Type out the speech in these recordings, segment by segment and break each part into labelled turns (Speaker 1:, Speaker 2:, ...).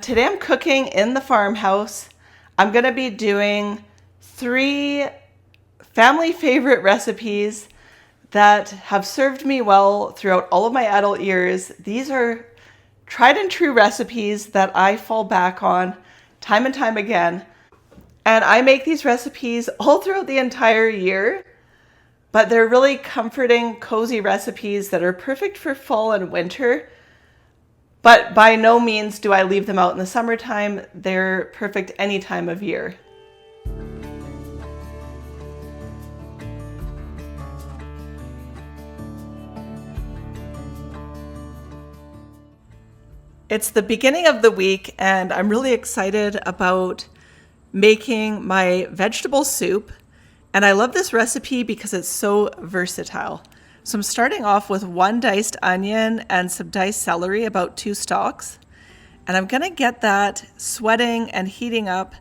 Speaker 1: today I'm cooking in the farmhouse. I'm gonna be doing 3 family favorite recipes that have served me well throughout all of my adult years. These are tried and true recipes that I fall back on time and time again. And I make these recipes all throughout the entire year, but they're really comforting, cozy recipes that are perfect for fall and winter. But by no means do I leave them out in the summertime. They're perfect any time of year. It's the beginning of the week and I'm really excited about making my vegetable soup. And I love this recipe because it's so versatile. So I'm starting off with 1 diced onion and some diced celery, about 2 stalks. And I'm gonna get that sweating and heating up,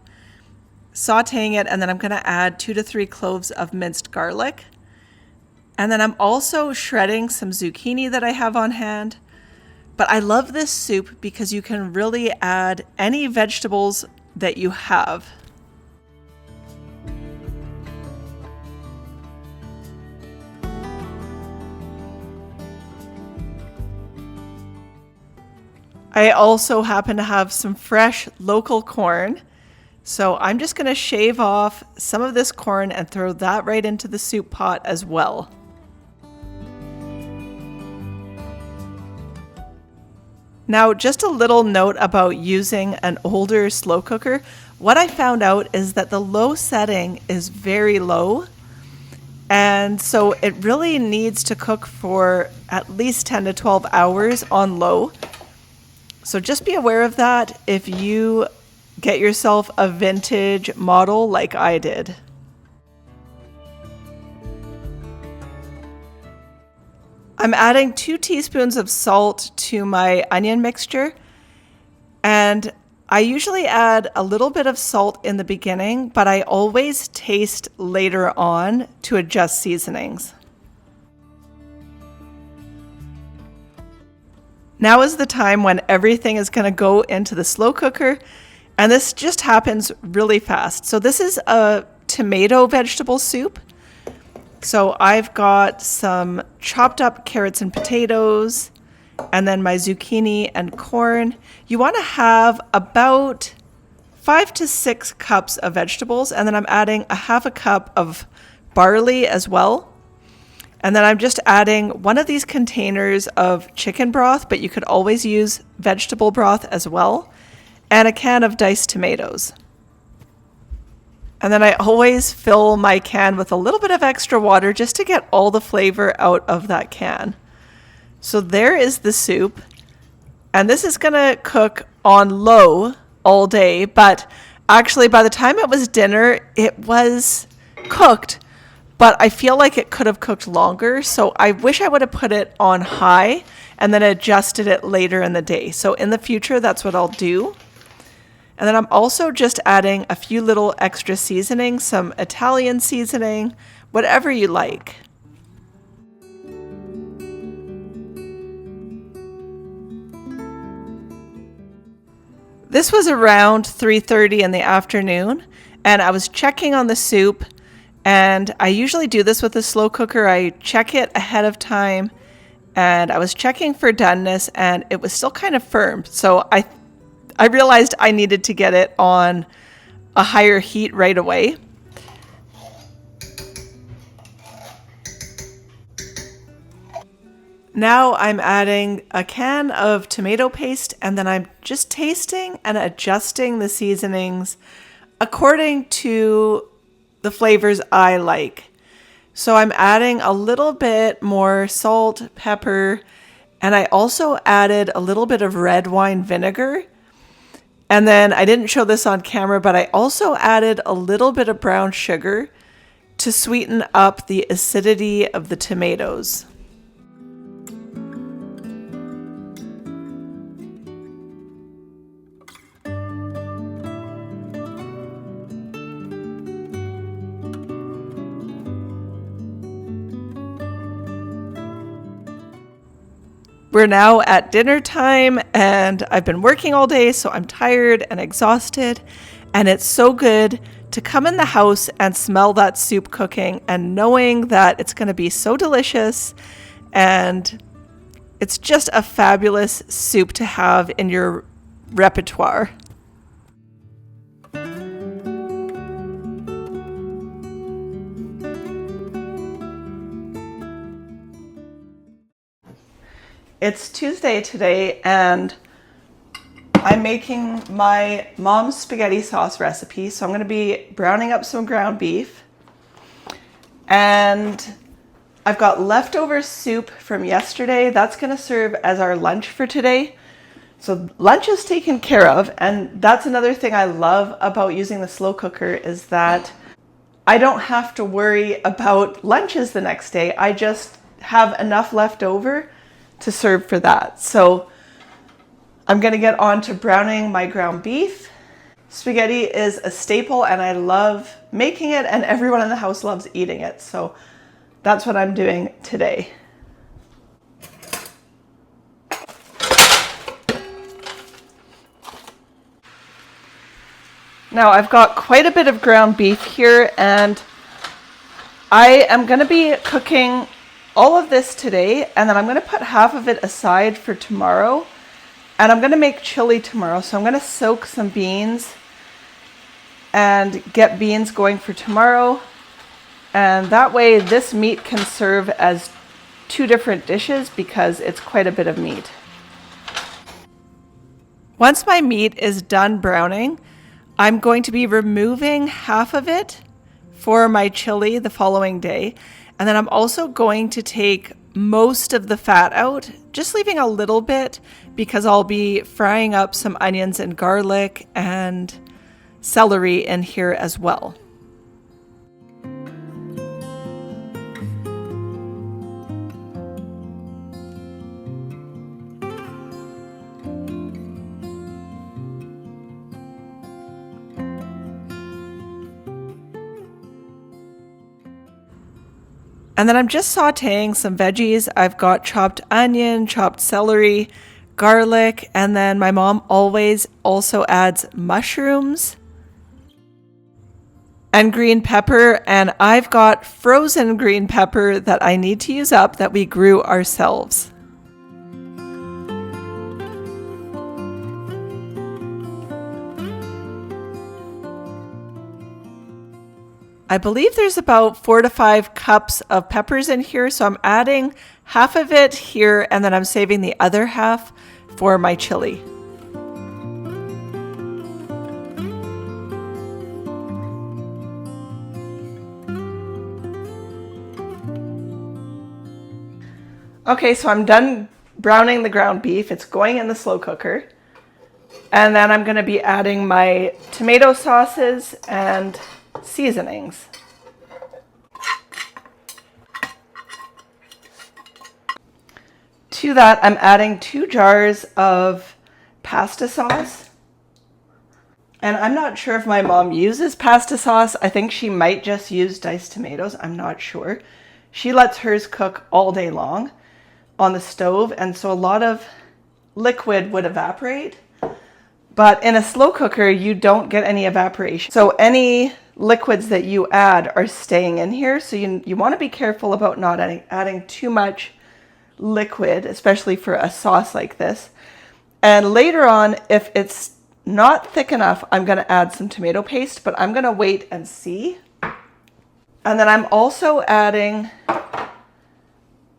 Speaker 1: sauteing it, and then I'm gonna add 2 to 3 cloves of minced garlic. And then I'm also shredding some zucchini that I have on hand. But I love this soup because you can really add any vegetables that you have. I also happen to have some fresh local corn. So I'm just going to shave off some of this corn and throw that right into the soup pot as well. Now, just a little note about using an older slow cooker. What I found out is that the low setting is very low. And so it really needs to cook for at least 10 to 12 hours on low. So just be aware of that if you get yourself a vintage model like I did. I'm adding 2 teaspoons of salt to my onion mixture, and I usually add a little bit of salt in the beginning, but I always taste later on to adjust seasonings. Now is the time when everything is going to go into the slow cooker, and this just happens really fast. So this is a tomato vegetable soup. So I've got some chopped up carrots and potatoes, and then my zucchini and corn. You want to have about 5 to 6 cups of vegetables, and then I'm adding a half a cup of barley as well. And then I'm just adding 1 of these containers of chicken broth, but you could always use vegetable broth as well, and a can of diced tomatoes. And then I always fill my can with a little bit of extra water just to get all the flavor out of that can. So there is the soup. And this is going to cook on low all day, but actually by the time it was dinner, it was cooked. But I feel like it could have cooked longer, so I wish I would have put it on high and then adjusted it later in the day. So in the future, that's what I'll do. And then I'm also just adding a few little extra seasonings, some Italian seasoning, whatever you like. This was around 3:30 in the afternoon, and I was checking on the soup. And I usually do this with a slow cooker. I check it ahead of time, and I was checking for doneness, and it was still kind of firm. So I realized I needed to get it on a higher heat right away. Now I'm adding a can of tomato paste, and then I'm just tasting and adjusting the seasonings according to the flavors I like. So I'm adding a little bit more salt, pepper, and I also added a little bit of red wine vinegar. And then I didn't show this on camera, but I also added a little bit of brown sugar to sweeten up the acidity of the tomatoes. We're now at dinner time and I've been working all day, so I'm tired and exhausted. And it's so good to come in the house and smell that soup cooking and knowing that it's going to be so delicious, and it's just a fabulous soup to have in your repertoire. It's Tuesday today and I'm making my mom's spaghetti sauce recipe. So I'm going to be browning up some ground beef. And I've got leftover soup from yesterday. That's going to serve as our lunch for today. So lunch is taken care of. And that's another thing I love about using the slow cooker is that I don't have to worry about lunches the next day. I just have enough left over to serve for that. So I'm going to get on to browning my ground beef. Spaghetti is a staple and I love making it, and everyone in the house loves eating it. So that's what I'm doing today. Now I've got quite a bit of ground beef here, and I am going to be cooking all of this today, and then I'm going to put half of it aside for tomorrow, and I'm going to make chili tomorrow. So I'm going to soak some beans and get beans going for tomorrow, and that way this meat can serve as two different dishes because it's quite a bit of meat. Once my meat is done browning, I'm going to be removing half of it for my chili the following day. And then I'm also going to take most of the fat out, just leaving a little bit because I'll be frying up some onions and garlic and celery in here as well. And then I'm just sauteing some veggies. I've got chopped onion, chopped celery, garlic, and then my mom always also adds mushrooms and green pepper. And I've got frozen green pepper that I need to use up that we grew ourselves. I believe there's about 4 to 5 cups of peppers in here, so I'm adding half of it here and then I'm saving the other half for my chili. Okay, so I'm done browning the ground beef. It's going in the slow cooker. And then I'm going to be adding my tomato sauces and seasonings. To that, I'm adding 2 jars of pasta sauce. And I'm not sure if my mom uses pasta sauce. I think she might just use diced tomatoes. I'm not sure. She lets hers cook all day long on the stove, and so a lot of liquid would evaporate. But in a slow cooker, you don't get any evaporation. So any liquids that you add are staying in here. So you want to be careful about not adding too much liquid, especially for a sauce like this. And later on, if it's not thick enough, I'm going to add some tomato paste, but I'm going to wait and see. And then I'm also adding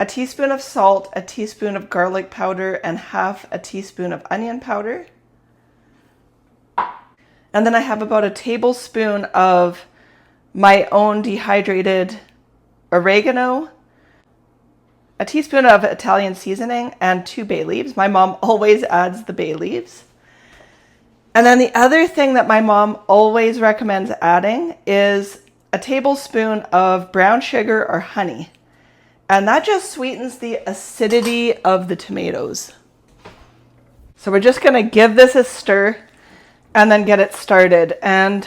Speaker 1: a teaspoon of salt, a teaspoon of garlic powder, and half a teaspoon of onion powder. And then I have about a tablespoon of my own dehydrated oregano, a teaspoon of Italian seasoning, and 2 bay leaves. My mom always adds the bay leaves. And then the other thing that my mom always recommends adding is a tablespoon of brown sugar or honey. And that just sweetens the acidity of the tomatoes. So we're just going to give this a stir and then get it started. And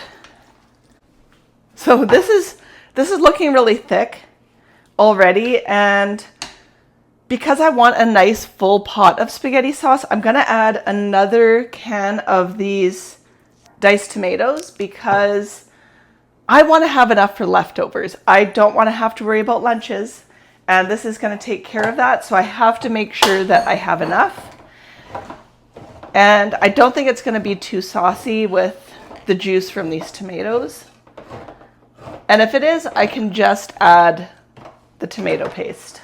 Speaker 1: so this is looking really thick already, and because I want a nice full pot of spaghetti sauce, I'm gonna add another can of these diced tomatoes because I want to have enough for leftovers. I don't want to have to worry about lunches, and this is going to take care of that, so I have to make sure that I have enough. And I don't think it's going to be too saucy with the juice from these tomatoes. And if it is, I can just add the tomato paste.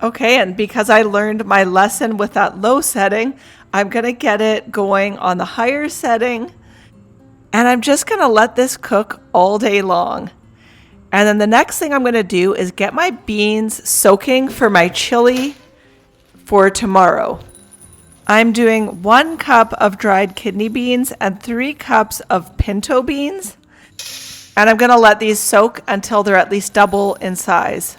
Speaker 1: Okay, and because I learned my lesson with that low setting, I'm gonna get it going on the higher setting, and I'm just gonna let this cook all day long. And then the next thing I'm gonna do is get my beans soaking for my chili for tomorrow. I'm doing 1 cup of dried kidney beans and 3 cups of pinto beans, and I'm gonna let these soak until they're at least double in size.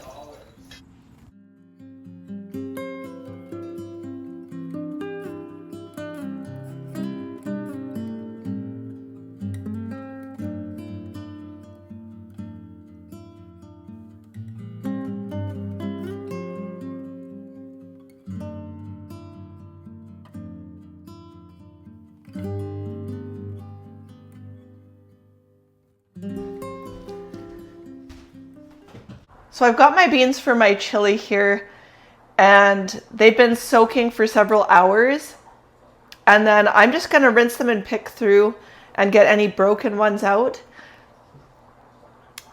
Speaker 1: So I've got my beans for my chili here, and they've been soaking for several hours. And then I'm just going to rinse them and pick through and get any broken ones out.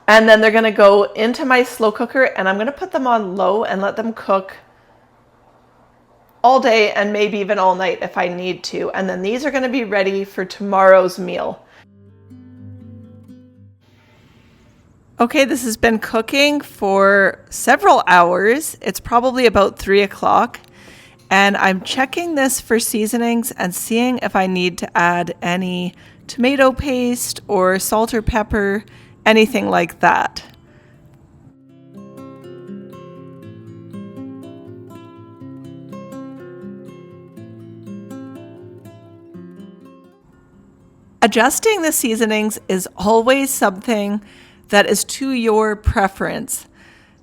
Speaker 1: And then they're going to go into my slow cooker, and I'm going to put them on low and let them cook all day and maybe even all night if I need to. And then these are going to be ready for tomorrow's meal. Okay, this has been cooking for several hours. It's probably about 3 o'clock. And I'm checking this for seasonings and seeing if I need to add any tomato paste or salt or pepper, anything like that. Adjusting the seasonings is always something that is to your preference.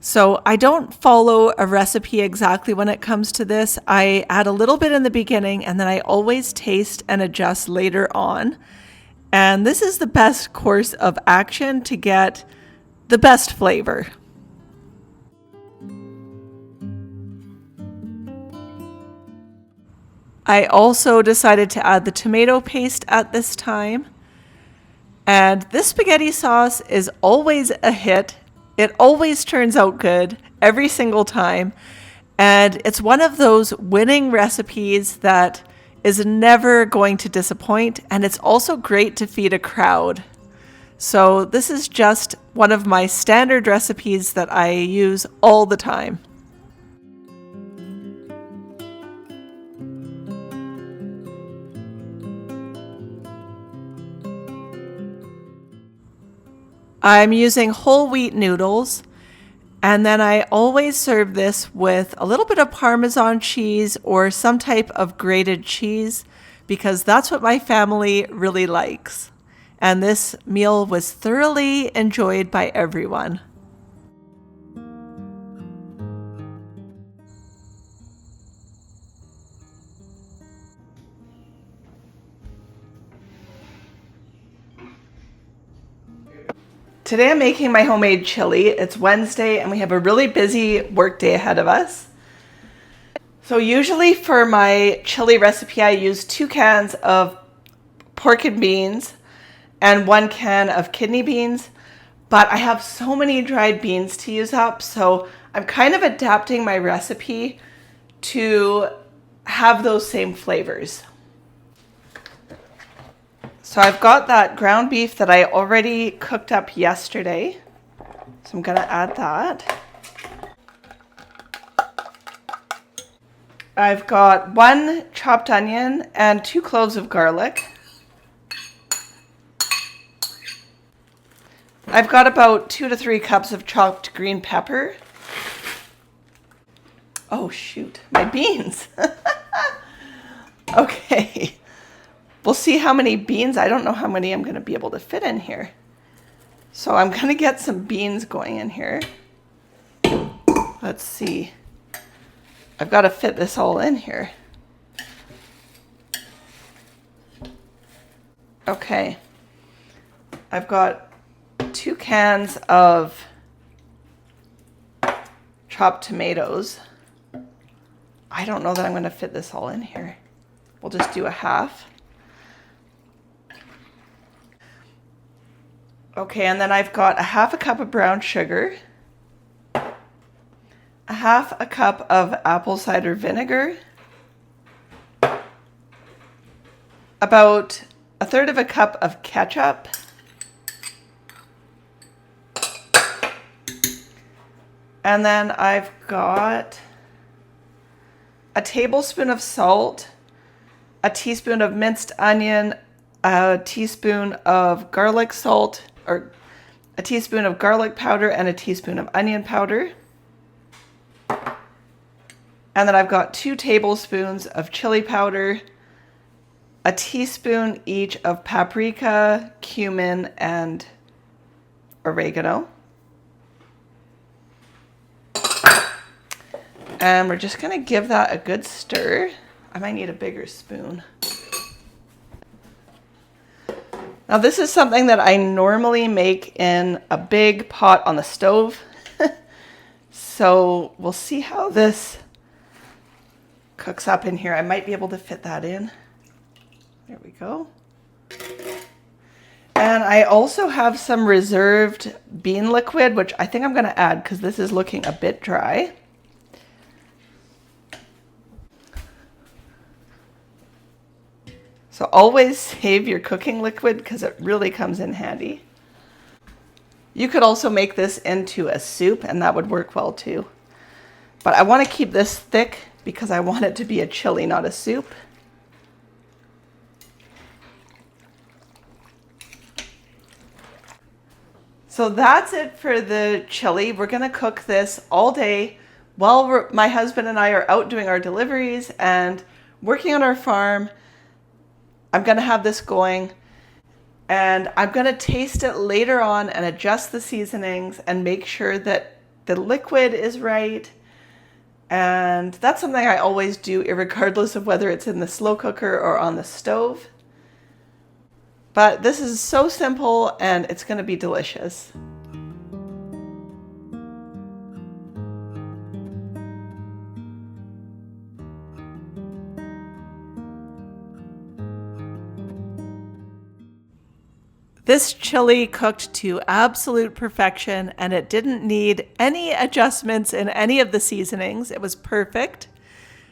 Speaker 1: So I don't follow a recipe exactly when it comes to this. I add a little bit in the beginning, and then I always taste and adjust later on. And this is the best course of action to get the best flavor. I also decided to add the tomato paste at this time. And this spaghetti sauce is always a hit. It always turns out good every single time. And it's one of those winning recipes that is never going to disappoint. And it's also great to feed a crowd. So this is just one of my standard recipes that I use all the time. I'm using whole wheat noodles, and then I always serve this with a little bit of Parmesan cheese or some type of grated cheese because that's what my family really likes. And this meal was thoroughly enjoyed by everyone. Today I'm making my homemade chili. It's Wednesday and we have a really busy work day ahead of us. So usually for my chili recipe, I use 2 cans of pork and beans and 1 can of kidney beans, but I have so many dried beans to use up, so I'm kind of adapting my recipe to have those same flavors. So I've got that ground beef that I already cooked up yesterday. So I'm gonna add that. I've got 1 chopped onion and 2 cloves of garlic. I've got about 2 to 3 cups of chopped green pepper. Oh shoot, my beans. Okay, we'll see how many beans. I don't know how many I'm going to be able to fit in here. So I'm going to get some beans going in here. Let's see. I've got to fit this all in here. Okay. I've got 2 cans of chopped tomatoes. I don't know that I'm going to fit this all in here. We'll just do a half. Okay, and then I've got a half a cup of brown sugar, a half a cup of apple cider vinegar, about a third of a cup of ketchup, and then I've got a tablespoon of salt, a teaspoon of minced onion, a teaspoon of garlic salt, or a teaspoon of garlic powder, and a teaspoon of onion powder. And then I've got 2 tablespoons of chili powder, a teaspoon each of paprika, cumin, and oregano. And we're just gonna give that a good stir. I might need a bigger spoon. Now this is something that I normally make in a big pot on the stove. So we'll see how this cooks up in here. I might be able to fit that in. There we go. And I also have some reserved bean liquid, which I think I'm gonna add because this is looking a bit dry. So always save your cooking liquid because it really comes in handy. You could also make this into a soup and that would work well too. But I want to keep this thick because I want it to be a chili, not a soup. So that's it for the chili. We're going to cook this all day while my husband and I are out doing our deliveries and working on our farm. I'm going to have this going and I'm going to taste it later on and adjust the seasonings and make sure that the liquid is right. And that's something I always do, regardless of whether it's in the slow cooker or on the stove. But this is so simple and it's going to be delicious. This chili cooked to absolute perfection and it didn't need any adjustments in any of the seasonings. It was perfect.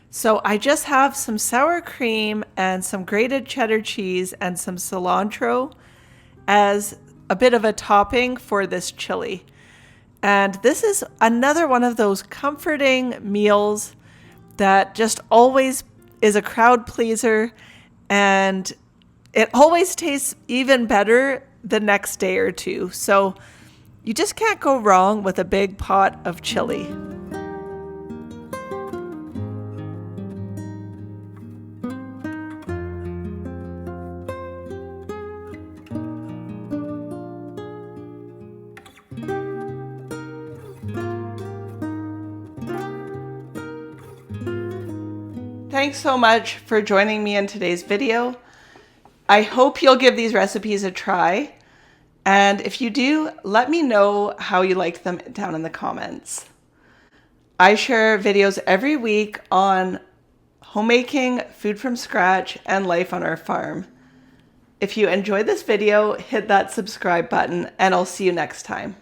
Speaker 1: So I just have some sour cream and some grated cheddar cheese and some cilantro as a bit of a topping for this chili. And this is another one of those comforting meals that just always is a crowd pleaser, and it always tastes even better the next day or two. So you just can't go wrong with a big pot of chili. Thanks so much for joining me in today's video. I hope you'll give these recipes a try. And if you do, let me know how you like them down in the comments. I share videos every week on homemaking, food from scratch, and life on our farm. If you enjoyed this video, hit that subscribe button, and I'll see you next time.